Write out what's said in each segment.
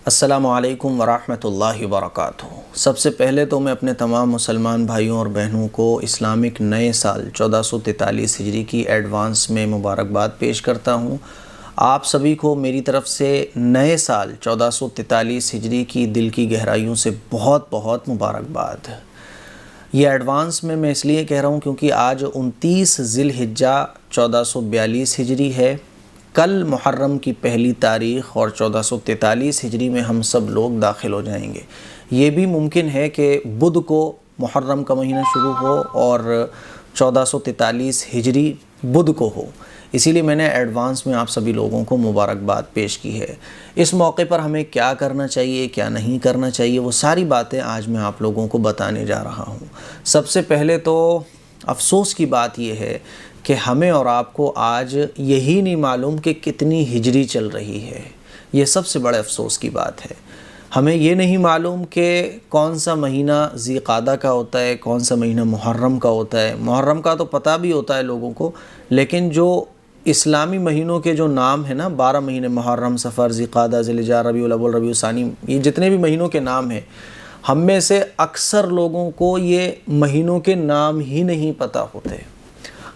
السلام علیکم ورحمۃ اللہ وبرکاتہ۔ سب سے پہلے تو میں اپنے تمام مسلمان بھائیوں اور بہنوں کو اسلامک نئے سال 1443 ہجری کی ایڈوانس میں مبارکباد پیش کرتا ہوں۔ آپ سبھی کو میری طرف سے نئے سال 1443 ہجری کی دل کی گہرائیوں سے بہت بہت مبارکباد۔ یہ ایڈوانس میں اس لیے کہہ رہا ہوں کیونکہ آج 29 ذی الحجہ 1442 ہجری ہے۔ کل محرم کی پہلی تاریخ اور 1443 ہجری میں ہم سب لوگ داخل ہو جائیں گے۔ یہ بھی ممکن ہے کہ بدھ کو محرم کا مہینہ شروع ہو اور 1443 ہجری بدھ کو ہو، اسی لیے میں نے ایڈوانس میں آپ سبھی لوگوں کو مبارکباد پیش کی ہے۔ اس موقع پر ہمیں کیا کرنا چاہیے، کیا نہیں کرنا چاہیے، وہ ساری باتیں آج میں آپ لوگوں کو بتانے جا رہا ہوں۔ سب سے پہلے تو افسوس کی بات یہ ہے کہ ہمیں اور آپ کو آج یہی نہیں معلوم کہ کتنی ہجری چل رہی ہے۔ یہ سب سے بڑے افسوس کی بات ہے۔ ہمیں یہ نہیں معلوم کہ کون سا مہینہ ذی قعدہ کا ہوتا ہے، کون سا مہینہ محرم کا ہوتا ہے۔ محرم کا تو پتہ بھی ہوتا ہے لوگوں کو، لیکن جو اسلامی مہینوں کے جو نام ہیں نا، 12 مہینے محرم، صفر، ذی قعدہ، ذی الحجہ، ربیع الاول، ربیع الثانی، یہ جتنے بھی مہینوں کے نام ہیں، ہم میں سے اکثر لوگوں کو یہ مہینوں کے نام ہی نہیں پتہ ہوتے۔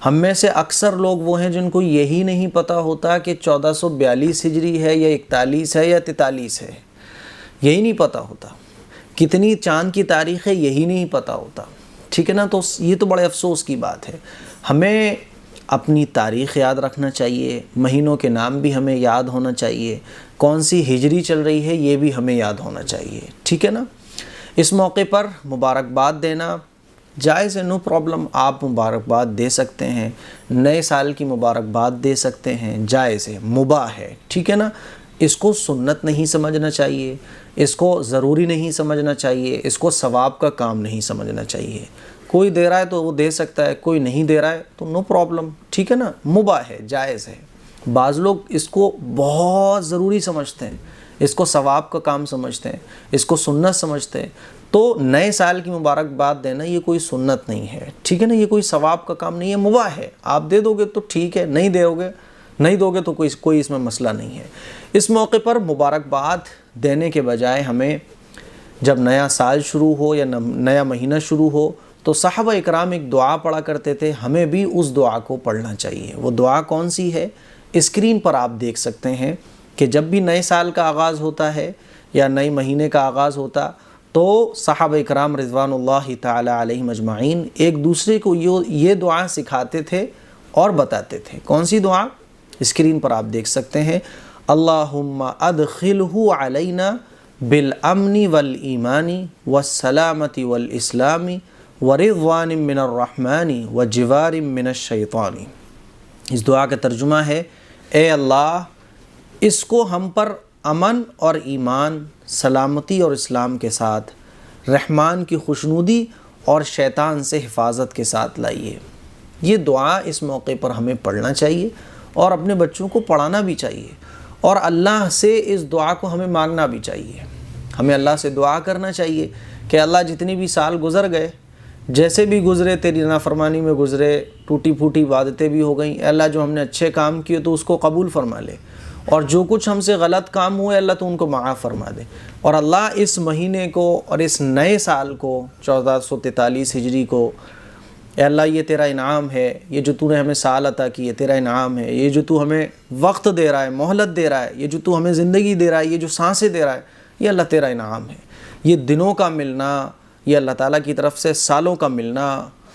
ہم میں سے اکثر لوگ وہ ہیں جن کو یہی نہیں پتہ ہوتا کہ 1442 ہجری ہے یا 41 ہے یا 43 ہے، یہی نہیں پتہ ہوتا۔ کتنی چاند کی تاریخ ہے یہی نہیں پتہ ہوتا، ٹھیک ہے نا؟ تو یہ تو بڑے افسوس کی بات ہے۔ ہمیں اپنی تاریخ یاد رکھنا چاہیے، مہینوں کے نام بھی ہمیں یاد ہونا چاہیے، کون سی ہجری چل رہی ہے یہ بھی ہمیں یاد ہونا چاہیے، ٹھیک ہے نا؟ اس موقع پر مبارکباد دینا جائز ہے، نو پرابلم، آپ مبارکباد دے سکتے ہیں، نئے سال کی مبارکباد دے سکتے ہیں، جائز ہے، مباح ہے، ٹھیک ہے نا؟ اس کو سنت نہیں سمجھنا چاہیے، اس کو ضروری نہیں سمجھنا چاہیے، اس کو ثواب کا کام نہیں سمجھنا چاہیے۔ کوئی دے رہا ہے تو وہ دے سکتا ہے، کوئی نہیں دے رہا ہے تو نو پرابلم، ٹھیک ہے نا؟ مباح ہے، جائز ہے۔ بعض لوگ اس کو بہت ضروری سمجھتے ہیں، اس کو ثواب کا کام سمجھتے ہیں، اس کو سنت سمجھتے ہیں۔ تو نئے سال کی مبارکباد دینا یہ کوئی سنت نہیں ہے، ٹھیک ہے نا؟ یہ کوئی ثواب کا کام نہیں ہے، مباح ہے۔ آپ دے دو گے تو ٹھیک ہے، نہیں دو گے تو کوئی اس میں مسئلہ نہیں ہے۔ اس موقع پر مبارکباد دینے کے بجائے ہمیں جب نیا سال شروع ہو یا نیا مہینہ شروع ہو تو صحابہ اکرام ایک دعا پڑھا کرتے تھے، ہمیں بھی اس دعا کو پڑھنا چاہیے۔ وہ دعا کون سی ہے؟ اسکرین پر آپ دیکھ سکتے ہیں کہ جب بھی نئے سال کا آغاز ہوتا ہے یا نئے مہینے کا آغاز ہوتا تو صحابہ اکرام رضوان اللہ تعالی علیہم اجمعین ایک دوسرے کو یہ دعا سکھاتے تھے اور بتاتے تھے۔ کون سی دعا؟ اسکرین پر آپ دیکھ سکتے ہیں، اللہم ادخلہ علینا بالامن والایمان والسلامت والاسلام ورضوان من الرحمن وجوار من الشیطان۔ اس دعا کا ترجمہ ہے، اے اللہ اس کو ہم پر امن اور ایمان، سلامتی اور اسلام کے ساتھ، رحمان کی خوشنودی اور شیطان سے حفاظت کے ساتھ لائیے۔ یہ دعا اس موقع پر ہمیں پڑھنا چاہیے اور اپنے بچوں کو پڑھانا بھی چاہیے، اور اللہ سے اس دعا کو ہمیں مانگنا بھی چاہیے۔ ہمیں اللہ سے دعا کرنا چاہیے کہ اللہ جتنی بھی سال گزر گئے، جیسے بھی گزرے، تیری نافرمانی میں گزرے، ٹوٹی پھوٹی عبادتیں بھی ہو گئیں، اے اللہ جو ہم نے اچھے کام کیے تو اس کو قبول فرما لے، اور جو کچھ ہم سے غلط کام ہوئے اللہ تو ان کو معاف فرما دے۔ اور اللہ اس مہینے کو اور اس نئے سال کو 1443 ہجری کو، اے اللہ یہ تیرا انعام ہے، یہ جو تو نے ہمیں سال عطا کی ہے تیرا انعام ہے، یہ جو تو ہمیں وقت دے رہا ہے، مہلت دے رہا ہے، یہ جو تو ہمیں زندگی دے رہا ہے، یہ جو سانسیں دے رہا ہے، یہ اللہ تیرا انعام ہے۔ یہ دنوں کا ملنا، یہ اللہ تعالیٰ کی طرف سے سالوں کا ملنا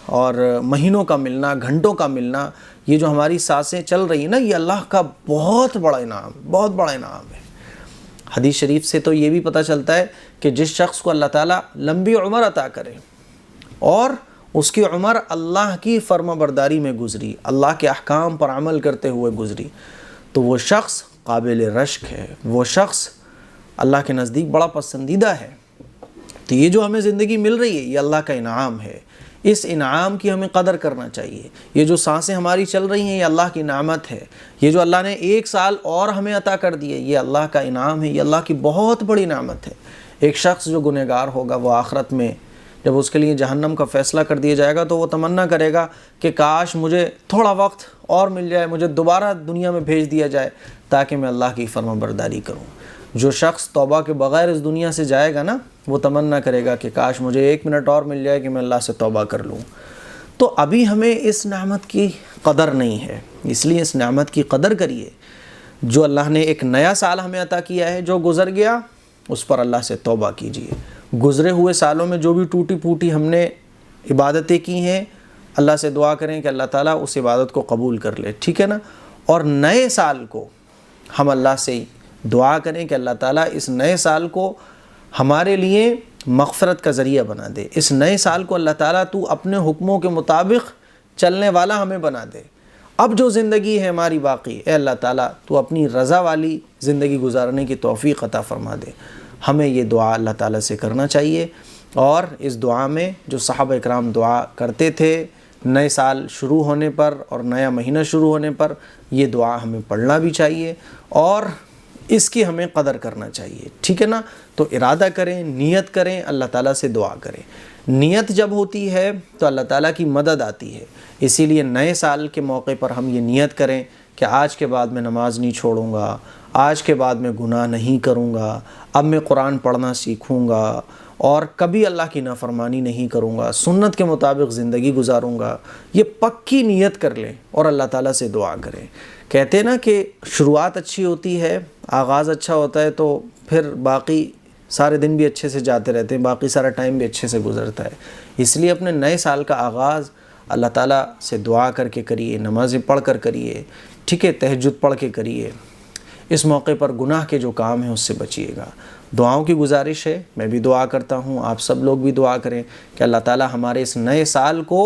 اور مہینوں کا ملنا، گھنٹوں کا ملنا، یہ جو ہماری سانسیں چل رہی ہیں نا، یہ اللہ کا بہت بڑا انعام، بہت بڑا انعام ہے۔ حدیث شریف سے تو یہ بھی پتہ چلتا ہے کہ جس شخص کو اللہ تعالیٰ لمبی عمر عطا کرے اور اس کی عمر اللہ کی فرما برداری میں گزری، اللہ کے احکام پر عمل کرتے ہوئے گزری، تو وہ شخص قابل رشک ہے، وہ شخص اللہ کے نزدیک بڑا پسندیدہ ہے۔ تو یہ جو ہمیں زندگی مل رہی ہے یہ اللہ کا انعام ہے، اس انعام کی ہمیں قدر کرنا چاہیے۔ یہ جو سانسیں ہماری چل رہی ہیں یہ اللہ کی نعمت ہے، یہ جو اللہ نے ایک سال اور ہمیں عطا کر دیے یہ اللہ کا انعام ہے، یہ اللہ کی بہت بڑی نعمت ہے۔ ایک شخص جو گنہگار ہوگا وہ آخرت میں جب اس کے لیے جہنم کا فیصلہ کر دیا جائے گا تو وہ تمنا کرے گا کہ کاش مجھے تھوڑا وقت اور مل جائے، مجھے دوبارہ دنیا میں بھیج دیا جائے تاکہ میں اللہ کی فرما برداری کروں۔ جو شخص توبہ کے بغیر اس دنیا سے جائے گا نا، وہ تمنا کرے گا کہ کاش مجھے 1 منٹ اور مل جائے کہ میں اللہ سے توبہ کر لوں۔ تو ابھی ہمیں اس نعمت کی قدر نہیں ہے، اس لیے اس نعمت کی قدر کریے۔ جو اللہ نے ایک نیا سال ہمیں عطا کیا ہے، جو گزر گیا، اس پر اللہ سے توبہ کیجیے۔ گزرے ہوئے سالوں میں جو بھی ٹوٹی پھوٹی ہم نے عبادتیں کی ہیں، اللہ سے دعا کریں کہ اللہ تعالیٰ اس عبادت کو قبول کر لے، ٹھیک ہے نا؟ اور نئے سال کو ہم اللہ سے دعا کریں کہ اللہ تعالیٰ اس نئے سال کو ہمارے لیے مغفرت کا ذریعہ بنا دے۔ اس نئے سال کو اللہ تعالیٰ تو اپنے حکموں کے مطابق چلنے والا ہمیں بنا دے۔ اب جو زندگی ہے ہماری باقی، اے اللہ تعالیٰ تو اپنی رضا والی زندگی گزارنے کی توفیق عطا فرما دے۔ ہمیں یہ دعا اللہ تعالیٰ سے کرنا چاہیے، اور اس دعا میں جو صحابہ اکرام دعا کرتے تھے نئے سال شروع ہونے پر اور نیا مہینہ شروع ہونے پر، یہ دعا ہمیں پڑھنا بھی چاہیے اور اس کی ہمیں قدر کرنا چاہیے، ٹھیک ہے نا؟ تو ارادہ کریں، نیت کریں، اللہ تعالیٰ سے دعا کریں۔ نیت جب ہوتی ہے تو اللہ تعالیٰ کی مدد آتی ہے۔ اسی لیے نئے سال کے موقع پر ہم یہ نیت کریں کہ آج کے بعد میں نماز نہیں چھوڑوں گا، آج کے بعد میں گناہ نہیں کروں گا، اب میں قرآن پڑھنا سیکھوں گا اور کبھی اللہ کی نافرمانی نہیں کروں گا، سنت کے مطابق زندگی گزاروں گا۔ یہ پکی نیت کر لیں اور اللہ تعالیٰ سے دعا کریں۔ کہتے ہیں نا کہ شروعات اچھی ہوتی ہے، آغاز اچھا ہوتا ہے تو پھر باقی سارے دن بھی اچھے سے جاتے رہتے ہیں، باقی سارا ٹائم بھی اچھے سے گزرتا ہے۔ اس لیے اپنے نئے سال کا آغاز اللہ تعالیٰ سے دعا کر کے کریے، نمازیں پڑھ کر کریے، ٹھیک ہے، تہجد پڑھ کے کریے۔ اس موقع پر گناہ کے جو کام ہیں اس سے بچیے گا۔ دعاؤں کی گزارش ہے، میں بھی دعا کرتا ہوں، آپ سب لوگ بھی دعا کریں کہ اللہ تعالیٰ ہمارے اس نئے سال کو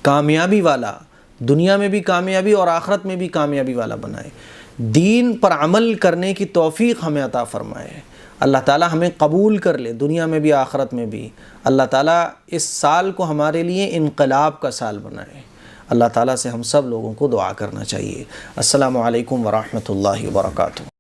کامیابی والا، دنیا میں بھی کامیابی اور آخرت میں بھی کامیابی والا بنائے۔ دین پر عمل کرنے کی توفیق ہمیں عطا فرمائے۔ اللہ تعالیٰ ہمیں قبول کر لے دنیا میں بھی آخرت میں بھی۔ اللہ تعالیٰ اس سال کو ہمارے لیے انقلاب کا سال بنائے۔ اللہ تعالیٰ سے ہم سب لوگوں کو دعا کرنا چاہیے۔ السلام علیکم ورحمۃ اللہ وبرکاتہ۔